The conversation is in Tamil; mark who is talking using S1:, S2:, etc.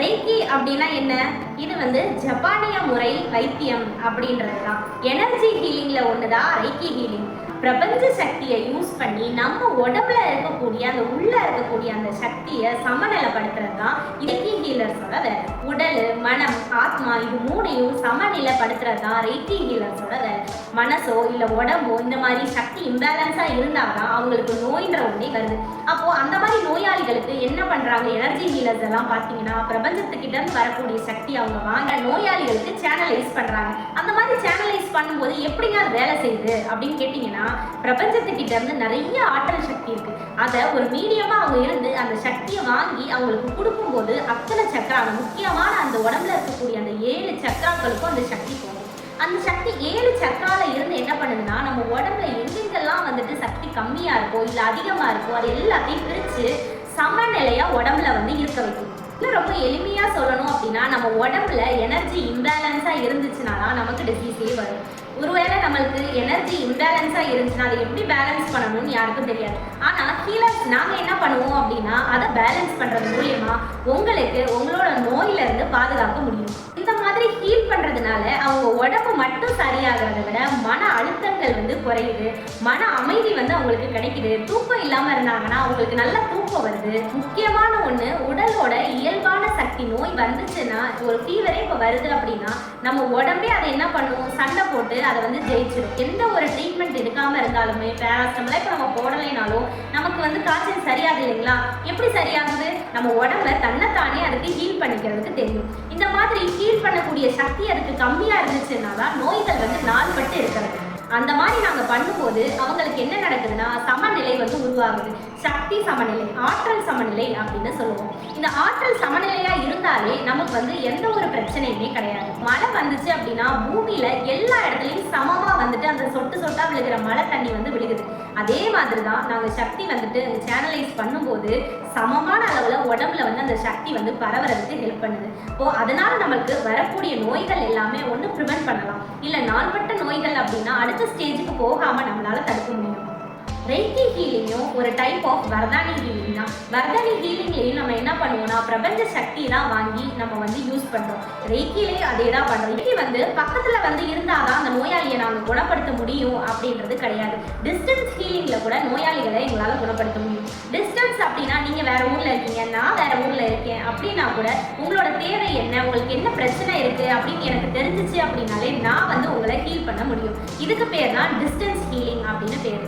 S1: ரெய்கி அப்படின்னா என்ன? இது ஜப்பானிய முறை வைத்தியம் அப்படின்றது தான். எனர்ஜி ஹீலிங்ல ஒண்ணுதான் ரெய்கி ஹீலிங். பிரபஞ்ச சக்தியை யூஸ் பண்ணி நம்ம உடம்புல இருக்கக்கூடிய அந்த உள்ள இருக்கக்கூடிய அந்த சக்தியை சமநிலைப்படுத்துறது தான் ரெய்கி ஹீலர்ஸோட வேலை. உடல், மனம், ஆத்மா இது மூணையும் சமநிலைப்படுத்துறது தான் ரெய்கி ஹீலர்ஸோட வேலை. மனசோ இல்ல உடம்போ இந்த மாதிரி சக்தி இம்பேலன்ஸா இருந்தாதான் அவங்களுக்கு நோய்ன்ற ஒன்றே வருது. அப்போ அந்த மாதிரி நோயாளிகளுக்கு என்ன பண்றாங்க எனர்ஜி ஹீலர்ஸ் எல்லாம் பார்த்தீங்கன்னா, பிரபஞ்சத்துக்கிட்ட இருந்து வரக்கூடிய சக்தி அவங்க வாங்க நோயாளிகளுக்கு சேனலைஸ் பண்றாங்க. அந்த மாதிரி சேனலைஸ் பண்ணும்போது எப்படிங்க அது வேலை செய்யுது அப்படின்னு கேட்டீங்கன்னா, பிரபஞ்சத்துக்கிட்ட இருந்து நிறைய ஆற்றல் சக்தி இருக்கு. அதை ஒரு மீடியமா அவங்க இருந்து அந்த சக்தியை வாங்கி அவங்களுக்கு கொடுக்கும்போது அத்தனை சக்கரா முக்கியமான அந்த உடம்புல இருக்கக்கூடிய அந்த 7 சக்கராக்களுக்கும் அந்த சக்தி போகும். அந்த சக்தி 7 சக்கரால இருந்து என்ன பண்ணுதுன்னா, நம்ம உடம்புல எங்கெங்கெல்லாம் சக்தி கம்மியா இருக்கோ இல்ல அதிகமா இருக்கோ அது எல்லாத்தையும் பிரிச்சு சமநிலையா உடம்புல இருக்க வைக்கும். இன்னும் ரொம்ப எளிமையா சொல்லணும் அப்படின்னா, நம்ம உடம்புல எனர்ஜி இம்பேலன்ஸா இருந்துச்சுன்னா தான் நமக்கு டிசீஸே வரும். ஒருவேளை நம்மளுக்கு எனர்ஜி இம்பேலன்ஸா இருந்துச்சுன்னா அதை எப்படி பேலன்ஸ் பண்ணணும்னு யாருக்கும் தெரியாது. ஆனா ஹீலர்ஸ் நாங்க என்ன பண்ணுவோம் அப்படின்னா, அதை பேலன்ஸ் பண்றது மூலியமா உங்களுக்கு உங்களோட நோயில இருந்து பாதுகாக்க முடியும். இந்த மாதிரி ஹீல் பண்றதுனால அவங்க உடம்பு மட்டும் சரியாகிறத விட மன அழுத்தங்கள் குறையுது, மன அமைதி அவங்களுக்கு கிடைக்குது. தூக்கம் இல்லாம இருந்தாங்கன்னா அவங்களுக்கு நல்ல தூக்கம் வருது. முக்கியமான ஒண்ணு, உடலோட இயல்பான சக்தி நோய் வந்துச்சுன்னா, ஒரு ஃபீவரே இப்போ வருது அப்படின்னா நம்ம உடம்பே அதை என்ன பண்ணும், சண்டை போட்டு அதை ஜெயிச்சிடும். எந்த ஒரு ட்ரீட்மெண்ட் எடுக்காம இருந்தாலுமே பேராசிட்டமால் இப்போ நம்ம போடலைனாலும் நமக்கு காய்ச்சல் சரியாது இல்லைங்களா? எப்படி சரியாகுது? நம்ம உடம்ப தன்னைத்தானே அதுக்கு ஹீல் பண்ணிக்கிறதுக்கு தெரியும். இந்த மாதிரி ஹீல் பண்ணக்கூடிய சக்தி அதுக்கு கம்மியா இருந்துச்சுன்னா தான் நோய்கள் நாள்பட்டு இருக்கிறது. அந்த மாதிரி நாங்கள் பண்ணும்போது அவங்களுக்கு என்ன நடக்குதுன்னா, சமநிலை உருவாகுது. சக்தி சமநிலை, ஆற்றல் சமநிலை அப்படின்னு சொல்லுவோம். இந்த ஆற்றல் சமநிலையா இருந்தாலே நமக்கு எந்த ஒரு பிரச்சனையுமே கிடையாது. மழை வந்துச்சு அப்படின்னா பூமியில எல்லா இடத்துலையும் சமமா அந்த சொட்டு சொட்டா விழுகிற மழை தண்ணி விழுகுது. அதே மாதிரி தான் நாங்கள் சக்தி சேனலைஸ் பண்ணும்போது சமமான அளவுல உடம்புல அந்த சக்தி பரவறதுக்கு ஹெல்ப் பண்ணுது. இப்போ அதனால நமக்கு வரக்கூடிய நோய்கள் எல்லாமே ஒன்று ப்ரிவென்ட் பண்ணலாம். இல்லை நாள்பட்ட நோய்கள் அப்படின்னா அடுத்த ஸ்டேஜுக்கு போகாம நம்மளால தடுக்க முடியும். ரெய்கி ஹீலிங்கும் ஒரு டைப் ஆஃப் வர்தானி ஹீலிங் தான். வர்தானி ஹீலிங்லேயும் நம்ம என்ன பண்ணுவோம்னா, பிரபஞ்ச சக்தி தான் வாங்கி நம்ம யூஸ் பண்ணுறோம். ரெய்கிலேயும் அதே தான் பண்ணுறோம். ரெய்கி பக்கத்தில் இருந்தால் தான் அந்த நோயாளியை நாங்கள் குணப்படுத்த முடியும் அப்படின்றது கிடையாது. டிஸ்டன்ஸ் ஹீலிங்கில் கூட நோயாளிகளை எங்களால் குணப்படுத்த முடியும். டிஸ்டன்ஸ் அப்படின்னா நீங்கள் வேற ஊரில் இருக்கீங்க, நான் வேற ஊரில் இருக்கேன் அப்படின்னா கூட உங்களோட தேவை என்ன, உங்களுக்கு என்ன பிரச்சனை இருக்குது அப்படின்னு எனக்கு தெரிஞ்சிச்சு அப்படின்னாலே நான் உங்களை ஹீல் பண்ண முடியும். இதுக்கு பேர் தான் டிஸ்டன்ஸ் ஹீலிங் அப்படின்னு பேர்.